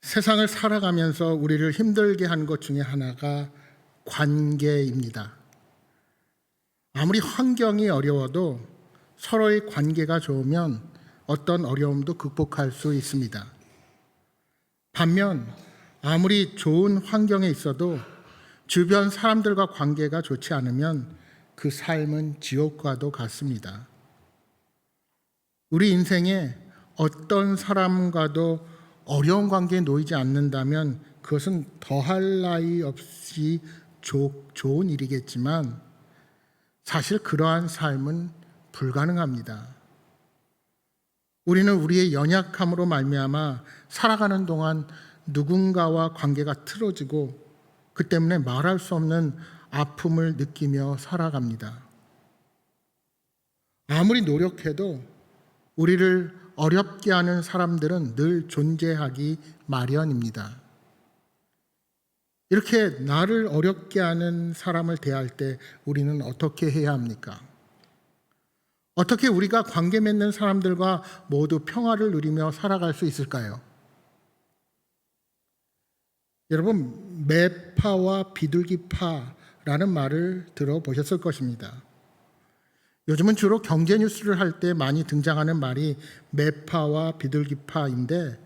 세상을 살아가면서 우리를 힘들게 한 것 중에 하나가 관계입니다. 아무리 환경이 어려워도 서로의 관계가 좋으면 어떤 어려움도 극복할 수 있습니다. 반면 아무리 좋은 환경에 있어도 주변 사람들과 관계가 좋지 않으면 그 삶은 지옥과도 같습니다. 우리 인생에 어떤 사람과도 어려운 관계에 놓이지 않는다면 그것은 더할 나위 없이 좋은 일이겠지만 사실 그러한 삶은 불가능합니다. 우리는 우리의 연약함으로 말미암아 살아가는 동안 누군가와 관계가 틀어지고 그 때문에 말할 수 없는 아픔을 느끼며 살아갑니다. 아무리 노력해도 우리를 어렵게 하는 사람들은 늘 존재하기 마련입니다. 이렇게 나를 어렵게 하는 사람을 대할 때 우리는 어떻게 해야 합니까? 어떻게 우리가 관계 맺는 사람들과 모두 평화를 누리며 살아갈 수 있을까요? 여러분, 매파와 비둘기파라는 말을 들어보셨을 것입니다. 요즘은 주로 경제 뉴스를 할 때 많이 등장하는 말이 매파와 비둘기파인데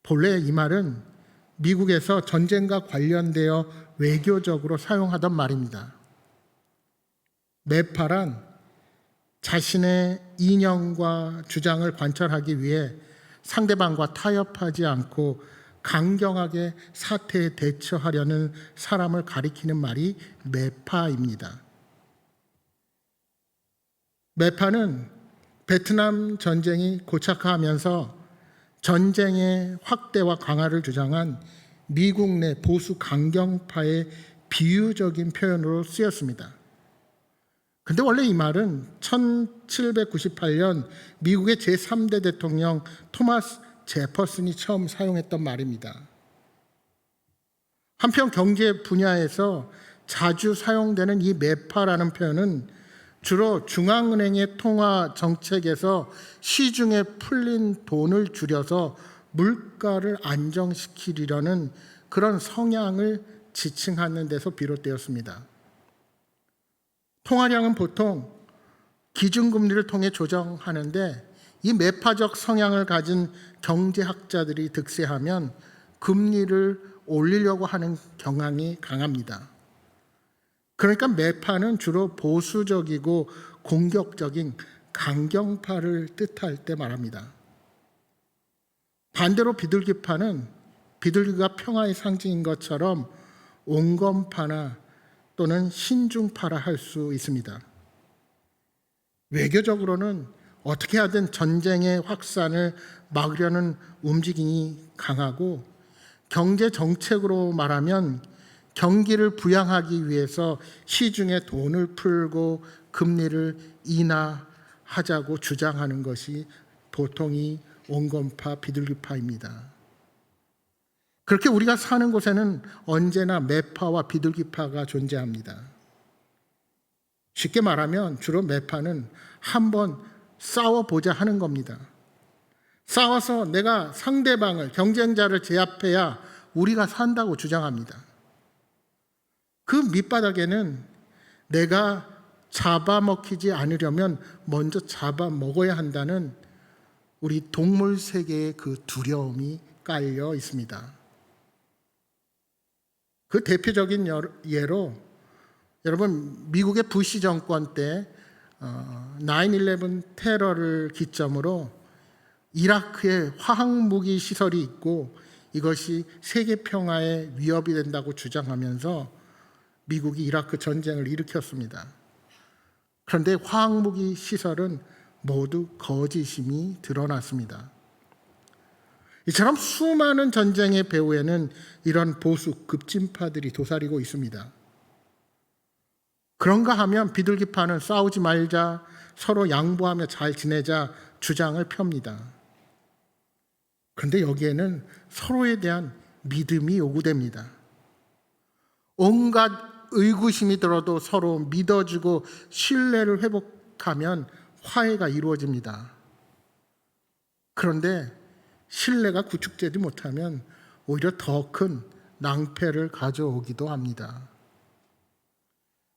본래 이 말은 미국에서 전쟁과 관련되어 외교적으로 사용하던 말입니다. 매파란 자신의 이념과 주장을 관철하기 위해 상대방과 타협하지 않고 강경하게 사태에 대처하려는 사람을 가리키는 말이 매파입니다. 매파는 베트남 전쟁이 고착화하면서 전쟁의 확대와 강화를 주장한 미국 내 보수 강경파의 비유적인 표현으로 쓰였습니다. 근데 원래 이 말은 1798년 미국의 제3대 대통령 토마스 제퍼슨이 처음 사용했던 말입니다. 한편 경제 분야에서 자주 사용되는 이 매파라는 표현은 주로 중앙은행의 통화 정책에서 시중에 풀린 돈을 줄여서 물가를 안정시키려는 그런 성향을 지칭하는 데서 비롯되었습니다. 통화량은 보통 기준금리를 통해 조정하는데 이 매파적 성향을 가진 경제학자들이 득세하면 금리를 올리려고 하는 경향이 강합니다. 그러니까 매파는 주로 보수적이고 공격적인 강경파를 뜻할 때 말합니다. 반대로 비둘기파는 비둘기가 평화의 상징인 것처럼 온건파나 또는 신중파라 할 수 있습니다. 외교적으로는 어떻게 하든 전쟁의 확산을 막으려는 움직임이 강하고 경제 정책으로 말하면 경기를 부양하기 위해서 시중에 돈을 풀고 금리를 인하하자고 주장하는 것이 보통이 온건파, 비둘기파입니다. 그렇게 우리가 사는 곳에는 언제나 매파와 비둘기파가 존재합니다. 쉽게 말하면 주로 매파는 한번 싸워보자 하는 겁니다. 싸워서 내가 상대방을, 경쟁자를 제압해야 우리가 산다고 주장합니다. 그 밑바닥에는 내가 잡아먹히지 않으려면 먼저 잡아먹어야 한다는 우리 동물 세계의 그 두려움이 깔려 있습니다. 그 대표적인 예로 여러분 미국의 부시 정권 때 9/11 테러를 기점으로 이라크에 화학무기 시설이 있고 이것이 세계 평화에 위협이 된다고 주장하면서 미국이 이라크 전쟁을 일으켰습니다. 그런데 화학무기 시설은 모두 거짓임이 드러났습니다. 이처럼 수많은 전쟁의 배후에는 이런 보수 급진파들이 도사리고 있습니다. 그런가 하면 비둘기파는 싸우지 말자, 서로 양보하며 잘 지내자 주장을 펴니다. 그런데 여기에는 서로에 대한 믿음이 요구됩니다. 온갖 의구심이 들어도 서로 믿어주고 신뢰를 회복하면 화해가 이루어집니다. 그런데 신뢰가 구축되지 못하면 오히려 더 큰 낭패를 가져오기도 합니다.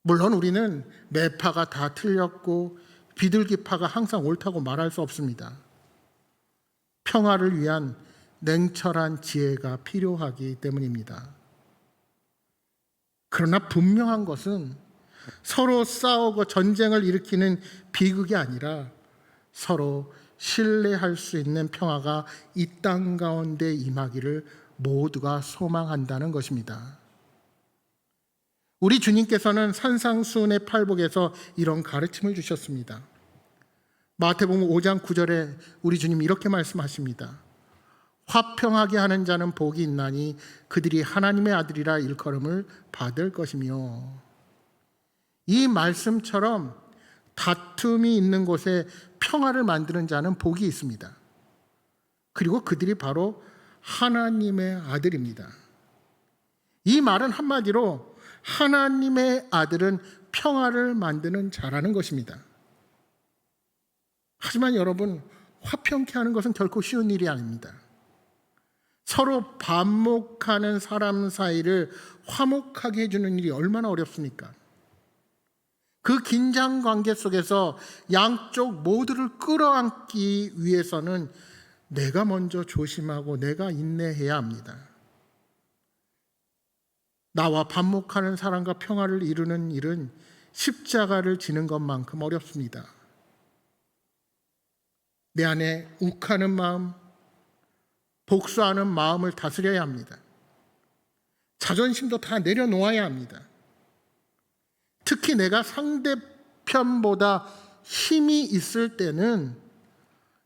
물론 우리는 매파가 다 틀렸고 비둘기파가 항상 옳다고 말할 수 없습니다. 평화를 위한 냉철한 지혜가 필요하기 때문입니다. 그러나 분명한 것은 서로 싸우고 전쟁을 일으키는 비극이 아니라 서로 신뢰할 수 있는 평화가 이 땅 가운데 임하기를 모두가 소망한다는 것입니다. 우리 주님께서는 산상수훈의 팔복에서 이런 가르침을 주셨습니다. 마태복음 5장 9절에 우리 주님이 이렇게 말씀하십니다. 화평하게 하는 자는 복이 있나니 그들이 하나님의 아들이라 일컬음을 받을 것이며, 이 말씀처럼 다툼이 있는 곳에 평화를 만드는 자는 복이 있습니다. 그리고 그들이 바로 하나님의 아들입니다. 이 말은 한마디로 하나님의 아들은 평화를 만드는 자라는 것입니다. 하지만 여러분, 화평케 하는 것은 결코 쉬운 일이 아닙니다. 서로 반목하는 사람 사이를 화목하게 해주는 일이 얼마나 어렵습니까? 그 긴장 관계 속에서 양쪽 모두를 끌어안기 위해서는 내가 먼저 조심하고 내가 인내해야 합니다. 나와 반목하는 사람과 평화를 이루는 일은 십자가를 지는 것만큼 어렵습니다. 내 안에 욱하는 마음, 복수하는 마음을 다스려야 합니다. 자존심도 다 내려놓아야 합니다. 특히 내가 상대편보다 힘이 있을 때는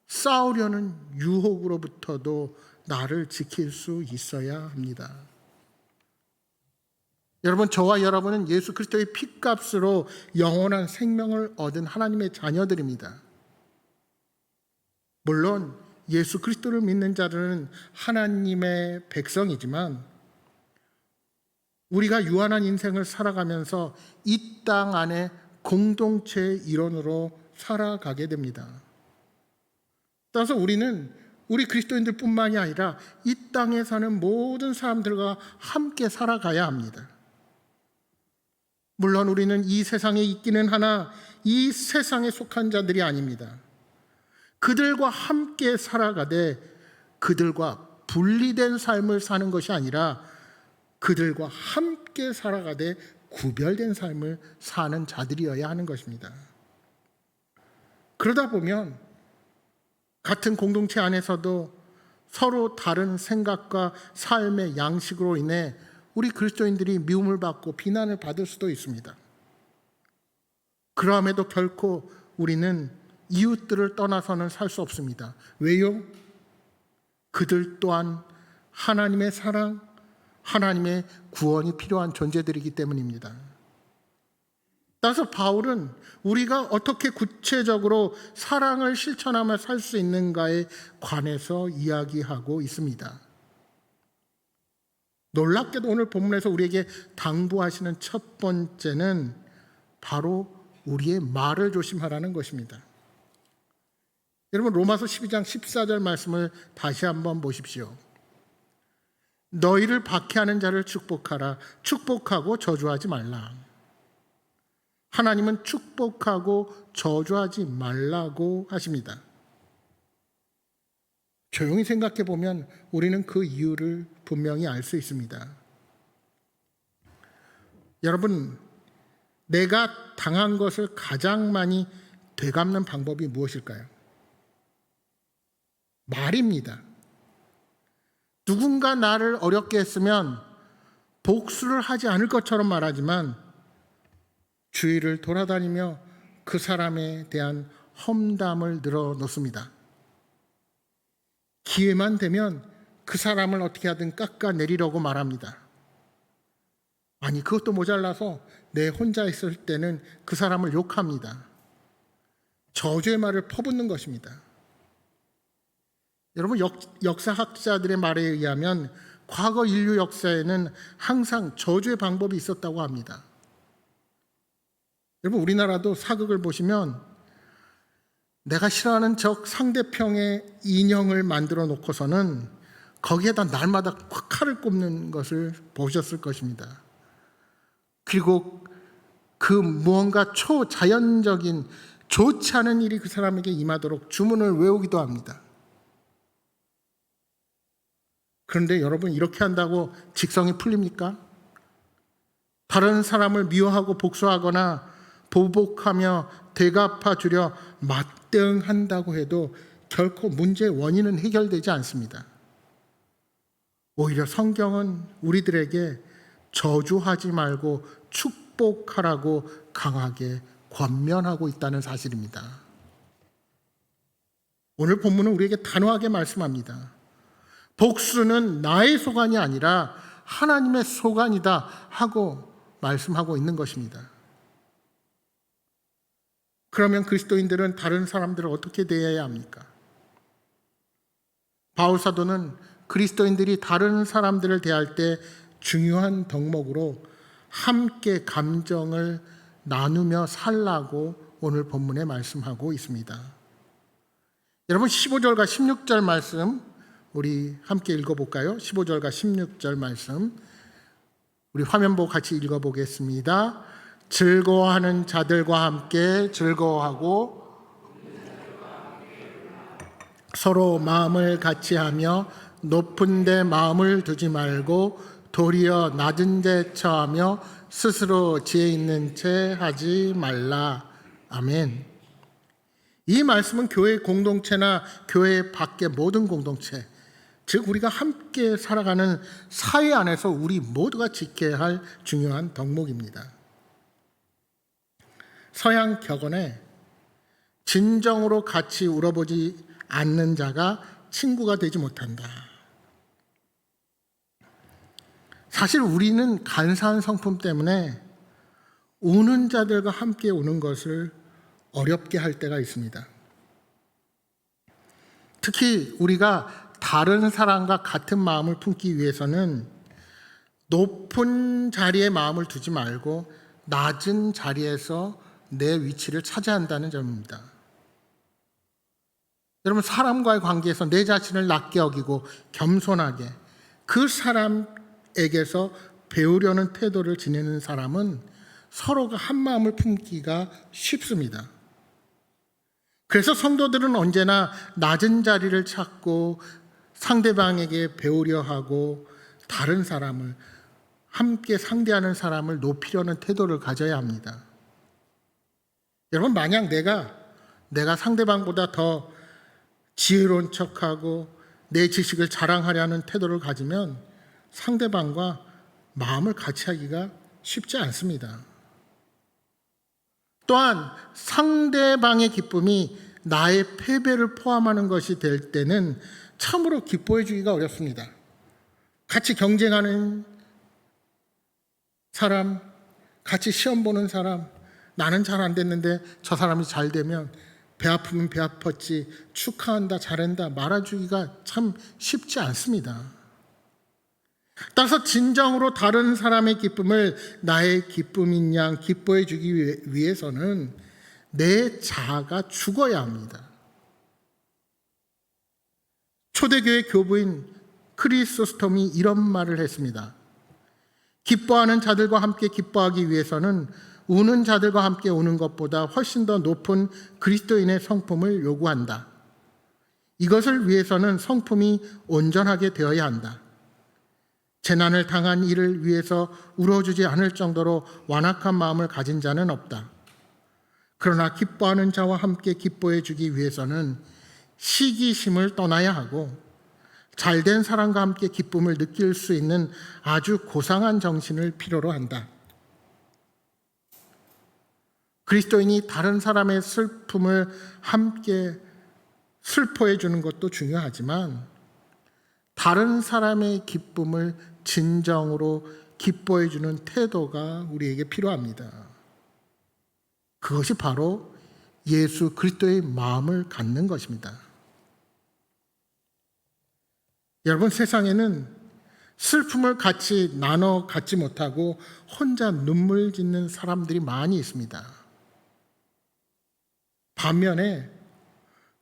싸우려는 유혹으로부터도 나를 지킬 수 있어야 합니다. 여러분, 저와 여러분은 예수 그리스도의 피값으로 영원한 생명을 얻은 하나님의 자녀들입니다. 물론 예수 그리스도를 믿는 자들은 하나님의 백성이지만 우리가 유한한 인생을 살아가면서 이 땅 안에 공동체의 일원으로 살아가게 됩니다. 따라서 우리는 우리 그리스도인들뿐만이 아니라 이 땅에 사는 모든 사람들과 함께 살아가야 합니다. 물론 우리는 이 세상에 있기는 하나 이 세상에 속한 자들이 아닙니다. 그들과 함께 살아가되 그들과 분리된 삶을 사는 것이 아니라 그들과 함께 살아가되 구별된 삶을 사는 자들이어야 하는 것입니다. 그러다 보면 같은 공동체 안에서도 서로 다른 생각과 삶의 양식으로 인해 우리 그리스도인들이 미움을 받고 비난을 받을 수도 있습니다. 그럼에도 결코 우리는 이웃들을 떠나서는 살 수 없습니다. 왜요? 그들 또한 하나님의 사랑, 하나님의 구원이 필요한 존재들이기 때문입니다. 따라서 바울은 우리가 어떻게 구체적으로 사랑을 실천하며 살 수 있는가에 관해서 이야기하고 있습니다. 놀랍게도 오늘 본문에서 우리에게 당부하시는 첫 번째는 바로 우리의 말을 조심하라는 것입니다. 여러분, 로마서 12장 14절 말씀을 다시 한번 보십시오. 너희를 박해하는 자를 축복하라. 축복하고 저주하지 말라. 하나님은 축복하고 저주하지 말라고 하십니다. 조용히 생각해 보면 우리는 그 이유를 분명히 알 수 있습니다. 여러분, 내가 당한 것을 가장 많이 되갚는 방법이 무엇일까요? 말입니다. 누군가 나를 어렵게 했으면 복수를 하지 않을 것처럼 말하지만 주위를 돌아다니며 그 사람에 대한 험담을 늘어놓습니다. 기회만 되면 그 사람을 어떻게 하든 깎아내리려고 말합니다. 아니, 그것도 모자라서 내 혼자 있을 때는 그 사람을 욕합니다. 저주의 말을 퍼붓는 것입니다. 여러분, 역사학자들의 말에 의하면 과거 인류 역사에는 항상 저주의 방법이 있었다고 합니다. 여러분, 우리나라도 사극을 보시면 내가 싫어하는 적 상대편의 인형을 만들어 놓고서는 거기에다 날마다 칼을 꼽는 것을 보셨을 것입니다. 그리고 그 무언가 초자연적인 좋지 않은 일이 그 사람에게 임하도록 주문을 외우기도 합니다. 그런데 여러분, 이렇게 한다고 직성이 풀립니까? 다른 사람을 미워하고 복수하거나 보복하며 되갚아 주려 맞대응한다고 해도 결코 문제의 원인은 해결되지 않습니다. 오히려 성경은 우리들에게 저주하지 말고 축복하라고 강하게 권면하고 있다는 사실입니다. 오늘 본문은 우리에게 단호하게 말씀합니다. 복수는 나의 소관이 아니라 하나님의 소관이다 하고 말씀하고 있는 것입니다. 그러면 그리스도인들은 다른 사람들을 어떻게 대해야 합니까? 바울 사도는 그리스도인들이 다른 사람들을 대할 때 중요한 덕목으로 함께 감정을 나누며 살라고 오늘 본문에 말씀하고 있습니다. 여러분, 15절과 16절 말씀 우리 함께 읽어볼까요? 15절과 16절 말씀 우리 화면 보고 같이 읽어보겠습니다. 즐거워하는 자들과 함께 즐거워하고 서로 마음을 같이하며 높은 데 마음을 두지 말고 도리어 낮은 데 처하며 스스로 지혜 있는 채 하지 말라. 아멘. 이 말씀은 교회 공동체나 교회 밖의 모든 공동체, 즉 우리가 함께 살아가는 사회 안에서 우리 모두가 지켜야 할 중요한 덕목입니다. 서양 격언에 진정으로 같이 울어보지 않는 자가 친구가 되지 못한다. 사실 우리는 간사한 성품 때문에 우는 자들과 함께 우는 것을 어렵게 할 때가 있습니다. 특히 우리가 다른 사람과 같은 마음을 품기 위해서는 높은 자리에 마음을 두지 말고 낮은 자리에서 내 위치를 차지한다는 점입니다. 여러분, 사람과의 관계에서 내 자신을 낮게 여기고 겸손하게 그 사람에게서 배우려는 태도를 지니는 사람은 서로가 한 마음을 품기가 쉽습니다. 그래서 성도들은 언제나 낮은 자리를 찾고 상대방에게 배우려 하고 다른 사람을 함께 상대하는 사람을 높이려는 태도를 가져야 합니다. 여러분, 만약 내가 상대방보다 더 지혜로운 척하고 내 지식을 자랑하려는 태도를 가지면 상대방과 마음을 같이 하기가 쉽지 않습니다. 또한 상대방의 기쁨이 나의 패배를 포함하는 것이 될 때는 참으로 기뻐해 주기가 어렵습니다. 같이 경쟁하는 사람, 같이 시험 보는 사람, 나는 잘 안 됐는데 저 사람이 잘 되면 배 아프면 배 아팠지 축하한다 잘한다 말아주기가 참 쉽지 않습니다. 따라서 진정으로 다른 사람의 기쁨을 나의 기쁨인 양 기뻐해 주기 위해서는 내 자아가 죽어야 합니다. 초대교회 교부인 크리소스톰이 이런 말을 했습니다. 기뻐하는 자들과 함께 기뻐하기 위해서는 우는 자들과 함께 우는 것보다 훨씬 더 높은 그리스도인의 성품을 요구한다. 이것을 위해서는 성품이 온전하게 되어야 한다. 재난을 당한 이를 위해서 울어주지 않을 정도로 완악한 마음을 가진 자는 없다. 그러나 기뻐하는 자와 함께 기뻐해 주기 위해서는 시기심을 떠나야 하고 잘된 사람과 함께 기쁨을 느낄 수 있는 아주 고상한 정신을 필요로 한다. 그리스도인이 다른 사람의 슬픔을 함께 슬퍼해 주는 것도 중요하지만 다른 사람의 기쁨을 진정으로 기뻐해 주는 태도가 우리에게 필요합니다. 그것이 바로 예수 그리스도의 마음을 갖는 것입니다. 여러분, 세상에는 슬픔을 같이 나눠 갖지 못하고 혼자 눈물 짓는 사람들이 많이 있습니다. 반면에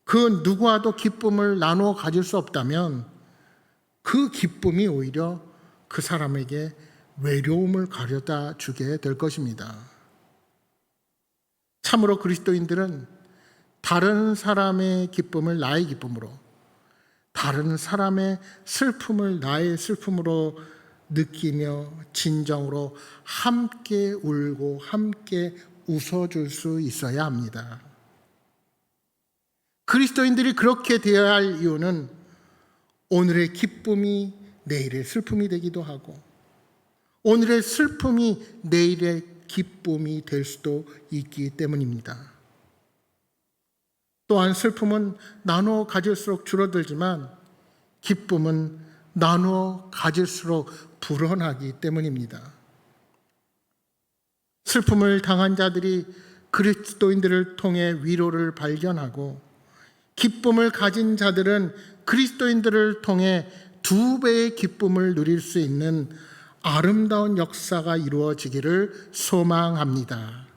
그 누구와도 기쁨을 나누어 가질 수 없다면 그 기쁨이 오히려 그 사람에게 외로움을 가져다 주게 될 것입니다. 참으로 그리스도인들은 다른 사람의 기쁨을 나의 기쁨으로, 다른 사람의 슬픔을 나의 슬픔으로 느끼며 진정으로 함께 울고 함께 웃어줄 수 있어야 합니다. 그리스도인들이 그렇게 되어야 할 이유는 오늘의 기쁨이 내일의 슬픔이 되기도 하고 오늘의 슬픔이 내일의 기쁨이 될 수도 있기 때문입니다. 또한 슬픔은 나누어 가질수록 줄어들지만 기쁨은 나누어 가질수록 불어나기 때문입니다. 슬픔을 당한 자들이 그리스도인들을 통해 위로를 발견하고 기쁨을 가진 자들은 그리스도인들을 통해 2배의 기쁨을 누릴 수 있는 아름다운 역사가 이루어지기를 소망합니다.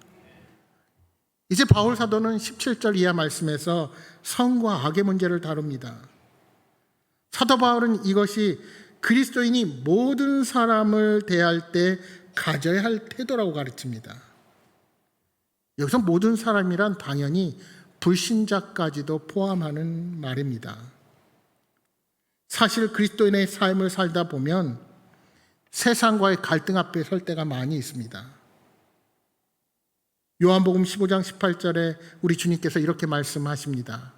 이제 바울 사도는 17절 이하 말씀에서 선과 악의 문제를 다룹니다. 사도 바울은 이것이 그리스도인이 모든 사람을 대할 때 가져야 할 태도라고 가르칩니다. 여기서 모든 사람이란 당연히 불신자까지도 포함하는 말입니다. 사실 그리스도인의 삶을 살다 보면 세상과의 갈등 앞에 설 때가 많이 있습니다. 요한복음 15장 18절에 우리 주님께서 이렇게 말씀하십니다.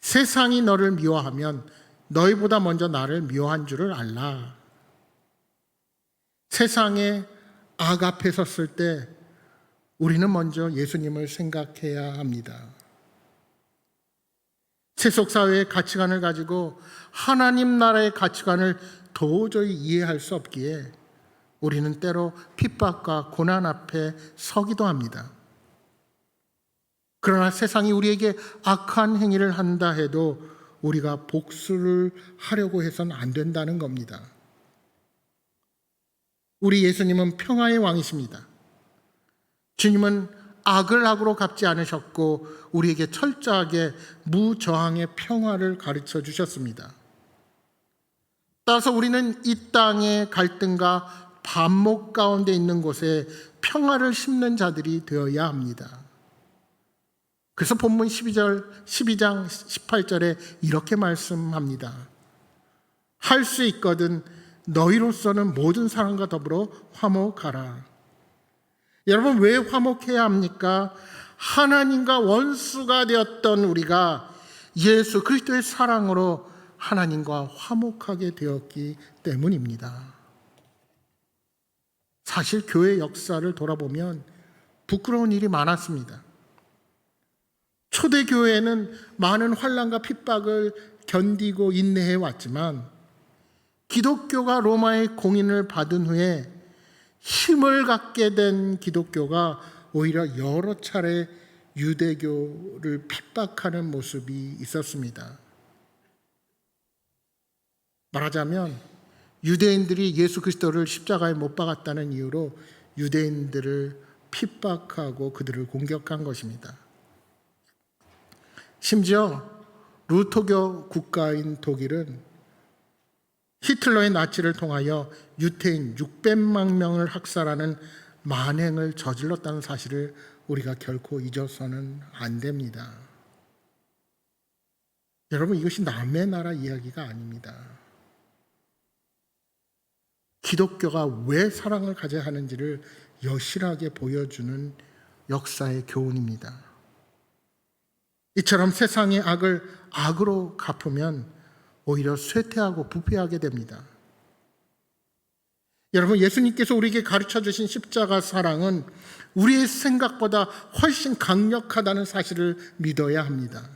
세상이 너를 미워하면 너희보다 먼저 나를 미워한 줄을 알라. 세상의 악 앞에 섰을 때 우리는 먼저 예수님을 생각해야 합니다. 세속사회의 가치관을 가지고 하나님 나라의 가치관을 도저히 이해할 수 없기에 우리는 때로 핍박과 고난 앞에 서기도 합니다. 그러나 세상이 우리에게 악한 행위를 한다 해도 우리가 복수를 하려고 해서는 안 된다는 겁니다. 우리 예수님은 평화의 왕이십니다. 주님은 악을 악으로 갚지 않으셨고 우리에게 철저하게 무저항의 평화를 가르쳐 주셨습니다. 따라서 우리는 이 땅의 갈등과 반목 가운데 있는 곳에 평화를 심는 자들이 되어야 합니다. 그래서 본문 12장 18절에 이렇게 말씀합니다. 할 수 있거든 너희로서는 모든 사람과 더불어 화목하라. 여러분, 왜 화목해야 합니까? 하나님과 원수가 되었던 우리가 예수 그리스도의 사랑으로 하나님과 화목하게 되었기 때문입니다. 사실 교회 역사를 돌아보면 부끄러운 일이 많았습니다. 초대교회는 많은 환난과 핍박을 견디고 인내해 왔지만 기독교가 로마의 공인을 받은 후에 힘을 갖게 된 기독교가 오히려 여러 차례 유대교를 핍박하는 모습이 있었습니다. 말하자면 유대인들이 예수 그리스도를 십자가에 못 박았다는 이유로 유대인들을 핍박하고 그들을 공격한 것입니다. 심지어 루터교 국가인 독일은 히틀러의 나치를 통하여 유태인 600만 명을 학살하는 만행을 저질렀다는 사실을 우리가 결코 잊어서는 안 됩니다. 여러분, 이것이 남의 나라 이야기가 아닙니다. 기독교가 왜 사랑을 가져야 하는지를 여실하게 보여주는 역사의 교훈입니다. 이처럼 세상의 악을 악으로 갚으면 오히려 쇠퇴하고 부패하게 됩니다. 여러분, 예수님께서 우리에게 가르쳐 주신 십자가 사랑은 우리의 생각보다 훨씬 강력하다는 사실을 믿어야 합니다.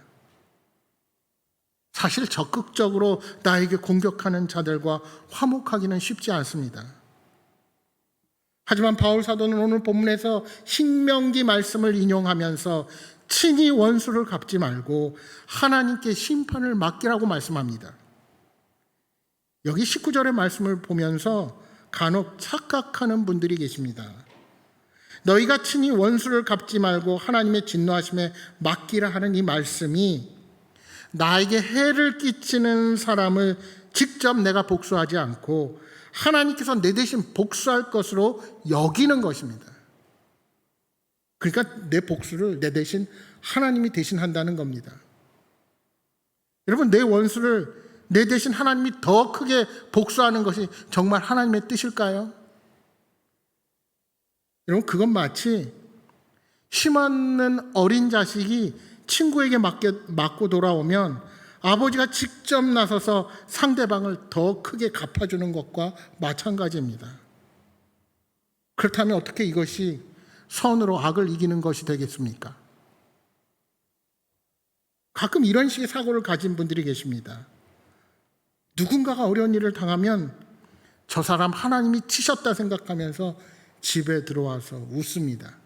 사실 적극적으로 나에게 공격하는 자들과 화목하기는 쉽지 않습니다. 하지만 바울 사도는 오늘 본문에서 신명기 말씀을 인용하면서 친히 원수를 갚지 말고 하나님께 심판을 맡기라고 말씀합니다. 여기 19절의 말씀을 보면서 간혹 착각하는 분들이 계십니다. 너희가 친히 원수를 갚지 말고 하나님의 진노하심에 맡기라 하는 이 말씀이 나에게 해를 끼치는 사람을 직접 내가 복수하지 않고 하나님께서 내 대신 복수할 것으로 여기는 것입니다. 그러니까 내 복수를 내 대신 하나님이 대신한다는 겁니다. 여러분, 내 원수를 내 대신 하나님이 더 크게 복수하는 것이 정말 하나님의 뜻일까요? 여러분, 그건 마치 힘없는 어린 자식이 친구에게 맞고 돌아오면 아버지가 직접 나서서 상대방을 더 크게 갚아주는 것과 마찬가지입니다. 그렇다면 어떻게 이것이 선으로 악을 이기는 것이 되겠습니까? 가끔 이런 식의 사고를 가진 분들이 계십니다. 누군가가 어려운 일을 당하면 저 사람 하나님이 치셨다 생각하면서 집에 들어와서 웃습니다.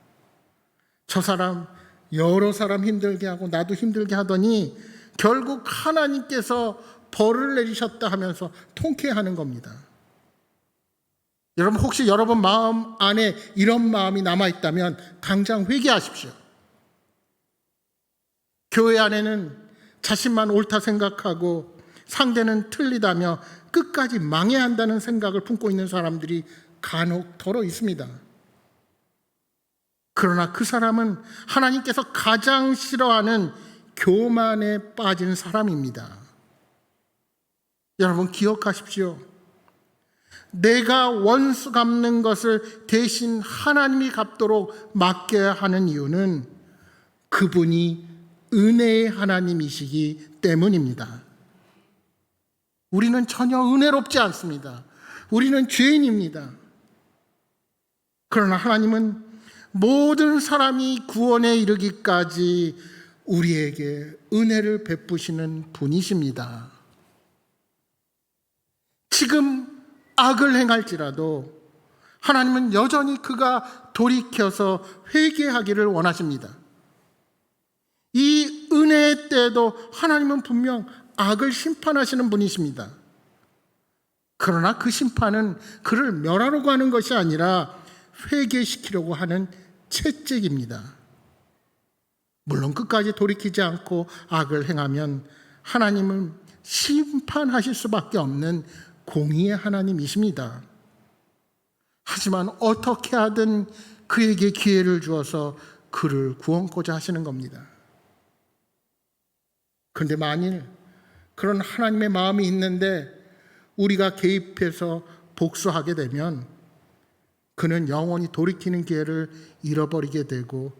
저 사람 여러 사람 힘들게 하고 나도 힘들게 하더니 결국 하나님께서 벌을 내리셨다 하면서 통쾌해하는 겁니다. 여러분, 혹시 여러분 마음 안에 이런 마음이 남아있다면 당장 회개하십시오. 교회 안에는 자신만 옳다 생각하고 상대는 틀리다며 끝까지 망해야 한다는 생각을 품고 있는 사람들이 간혹 더러 있습니다. 그러나 그 사람은 하나님께서 가장 싫어하는 교만에 빠진 사람입니다. 여러분, 기억하십시오. 내가 원수 갚는 것을 대신 하나님이 갚도록 맡겨야 하는 이유는 그분이 은혜의 하나님이시기 때문입니다. 우리는 전혀 은혜롭지 않습니다. 우리는 죄인입니다. 그러나 하나님은 모든 사람이 구원에 이르기까지 우리에게 은혜를 베푸시는 분이십니다. 지금 악을 행할지라도 하나님은 여전히 그가 돌이켜서 회개하기를 원하십니다. 이 은혜의 때에도 하나님은 분명 악을 심판하시는 분이십니다. 그러나 그 심판은 그를 멸하려고 하는 것이 아니라 회개시키려고 하는 채찍입니다. 물론 끝까지 돌이키지 않고 악을 행하면 하나님은 심판하실 수밖에 없는 공의의 하나님이십니다. 하지만 어떻게 하든 그에게 기회를 주어서 그를 구원코자 하시는 겁니다. 그런데 만일 그런 하나님의 마음이 있는데 우리가 개입해서 복수하게 되면 그는 영원히 돌이키는 기회를 잃어버리게 되고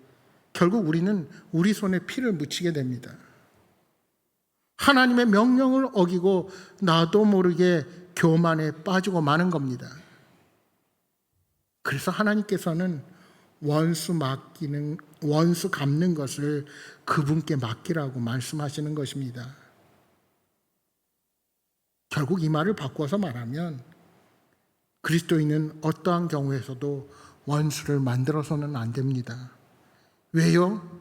결국 우리는 우리 손에 피를 묻히게 됩니다. 하나님의 명령을 어기고 나도 모르게 교만에 빠지고 마는 겁니다. 그래서 하나님께서는 원수 갚는 것을 그분께 맡기라고 말씀하시는 것입니다. 결국 이 말을 바꿔서 말하면 그리스도인은 어떠한 경우에서도 원수를 만들어서는 안 됩니다. 왜요?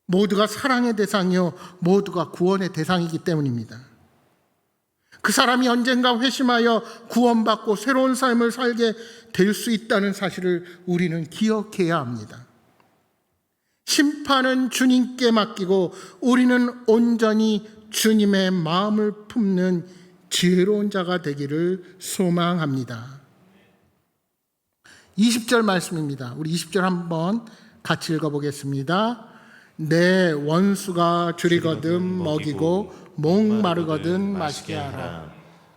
모두가 사랑의 대상이요 모두가 구원의 대상이기 때문입니다. 그 사람이 언젠가 회심하여 구원받고 새로운 삶을 살게 될 수 있다는 사실을 우리는 기억해야 합니다. 심판은 주님께 맡기고 우리는 온전히 주님의 마음을 품는 지혜로운 자가 되기를 소망합니다. 20절 말씀입니다. 우리 20절 한번 같이 읽어보겠습니다. 내 원수가 줄이거든 먹이고 목마르거든 마시게 하라.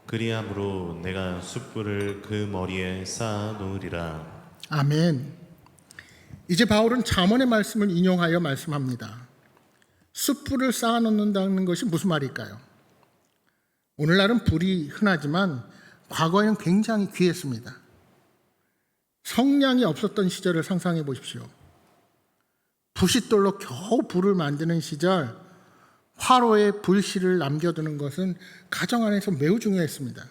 그리함으로 내가 숯불을 그 머리에 쌓아 놓으리라. 아멘. 이제 바울은 잠언의 말씀을 인용하여 말씀합니다. 숯불을 쌓아 놓는다는 것이 무슨 말일까요? 오늘날은 불이 흔하지만 과거에는 굉장히 귀했습니다. 성냥이 없었던 시절을 상상해 보십시오. 부싯돌로 겨우 불을 만드는 시절 화로에 불씨를 남겨두는 것은 가정 안에서 매우 중요했습니다.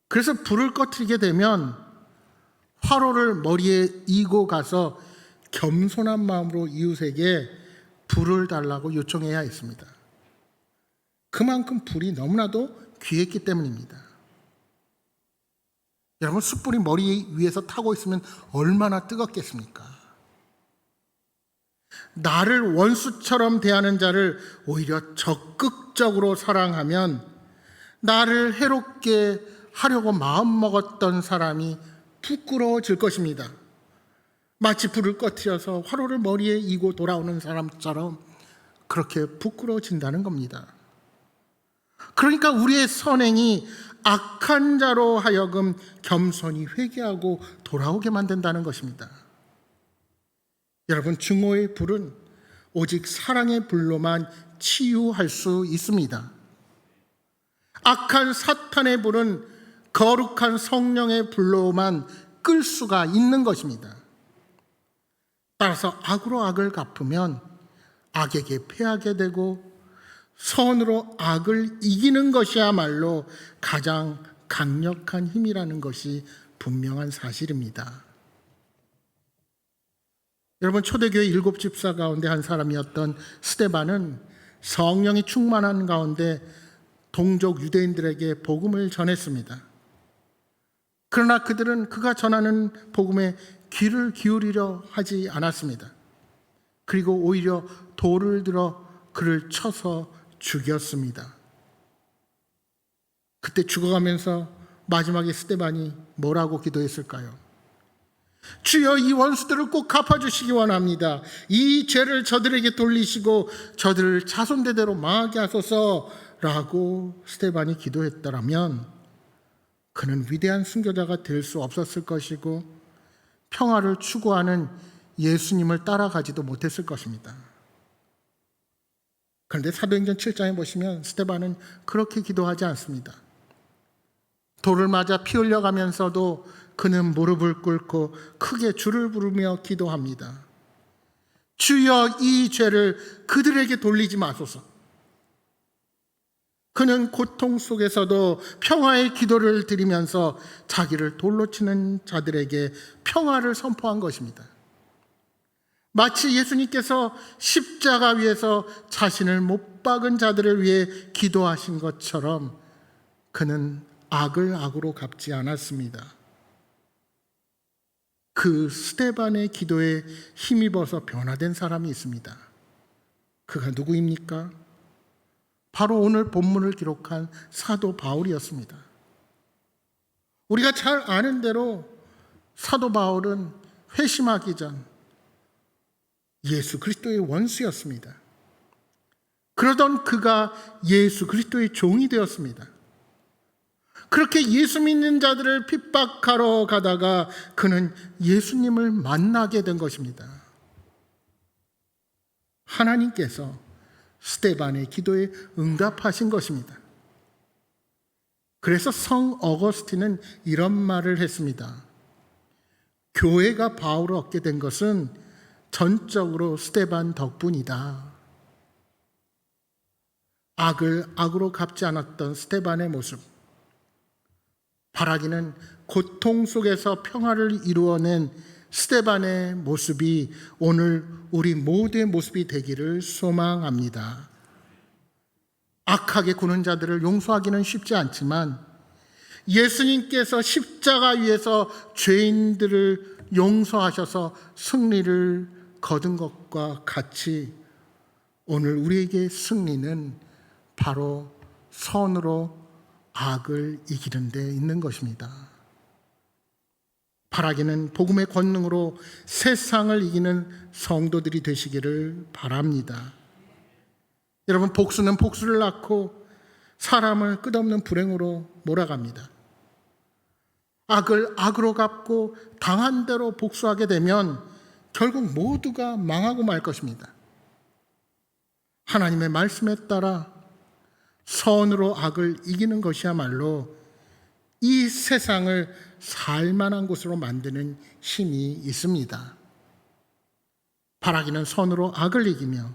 그래서 불을 꺼트리게 되면 화로를 머리에 이고 가서 겸손한 마음으로 이웃에게 불을 달라고 요청해야 했습니다. 그만큼 불이 너무나도 귀했기 때문입니다. 여러분, 숯불이 머리 위에서 타고 있으면 얼마나 뜨겁겠습니까? 나를 원수처럼 대하는 자를 오히려 적극적으로 사랑하면 나를 해롭게 하려고 마음먹었던 사람이 부끄러워질 것입니다. 마치 불을 꺼트려서 화로를 머리에 이고 돌아오는 사람처럼 그렇게 부끄러워진다는 겁니다. 그러니까 우리의 선행이 악한 자로 하여금 겸손히 회개하고 돌아오게 만든다는 것입니다. 여러분, 증오의 불은 오직 사랑의 불로만 치유할 수 있습니다. 악한 사탄의 불은 거룩한 성령의 불로만 끌 수가 있는 것입니다. 따라서 악으로 악을 갚으면 악에게 패하게 되고 선으로 악을 이기는 것이야말로 가장 강력한 힘이라는 것이 분명한 사실입니다. 여러분, 초대교회 7집사 가운데 한 사람이었던 스데반은 성령이 충만한 가운데 동족 유대인들에게 복음을 전했습니다. 그러나 그들은 그가 전하는 복음에 귀를 기울이려 하지 않았습니다. 그리고 오히려 돌을 들어 그를 쳐서 죽였습니다. 그때 죽어가면서 마지막에 스데반이 뭐라고 기도했을까요? 주여, 이 원수들을 꼭 갚아주시기 원합니다. 이 죄를 저들에게 돌리시고 저들을 자손대대로 망하게 하소서라고 스데반이 기도했더라면 그는 위대한 순교자가 될 수 없었을 것이고 평화를 추구하는 예수님을 따라가지도 못했을 것입니다. 그런데 사도행전 7장에 보시면 스데반은 그렇게 기도하지 않습니다. 돌을 맞아 피 흘려가면서도 그는 무릎을 꿇고 크게 주를 부르며 기도합니다. 주여, 이 죄를 그들에게 돌리지 마소서. 그는 고통 속에서도 평화의 기도를 드리면서 자기를 돌로 치는 자들에게 평화를 선포한 것입니다. 마치 예수님께서 십자가 위에서 자신을 못 박은 자들을 위해 기도하신 것처럼 그는 악을 악으로 갚지 않았습니다. 그 스데반의 기도에 힘입어서 변화된 사람이 있습니다. 그가 누구입니까? 바로 오늘 본문을 기록한 사도 바울이었습니다. 우리가 잘 아는 대로 사도 바울은 회심하기 전 예수 그리스도의 원수였습니다. 그러던 그가 예수 그리스도의 종이 되었습니다. 그렇게 예수 믿는 자들을 핍박하러 가다가 그는 예수님을 만나게 된 것입니다. 하나님께서 스데반의 기도에 응답하신 것입니다. 그래서 성 어거스틴은 이런 말을 했습니다. 교회가 바울을 얻게 된 것은 전적으로 스데반 덕분이다. 악을 악으로 갚지 않았던 스데반의 모습, 바라기는 고통 속에서 평화를 이루어낸 스데반의 모습이 오늘 우리 모두의 모습이 되기를 소망합니다. 악하게 구는 자들을 용서하기는 쉽지 않지만 예수님께서 십자가 위에서 죄인들을 용서하셔서 승리를 거둔 것과 같이 오늘 우리에게 승리는 바로 선으로 악을 이기는 데 있는 것입니다. 바라기는 복음의 권능으로 세상을 이기는 성도들이 되시기를 바랍니다. 여러분, 복수는 복수를 낳고 사람을 끝없는 불행으로 몰아갑니다. 악을 악으로 갚고 당한 대로 복수하게 되면 결국 모두가 망하고 말 것입니다. 하나님의 말씀에 따라 선으로 악을 이기는 것이야말로 이 세상을 살만한 곳으로 만드는 힘이 있습니다. 바라기는 선으로 악을 이기며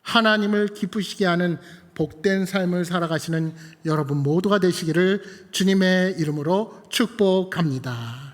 하나님을 기쁘시게 하는 복된 삶을 살아가시는 여러분 모두가 되시기를 주님의 이름으로 축복합니다.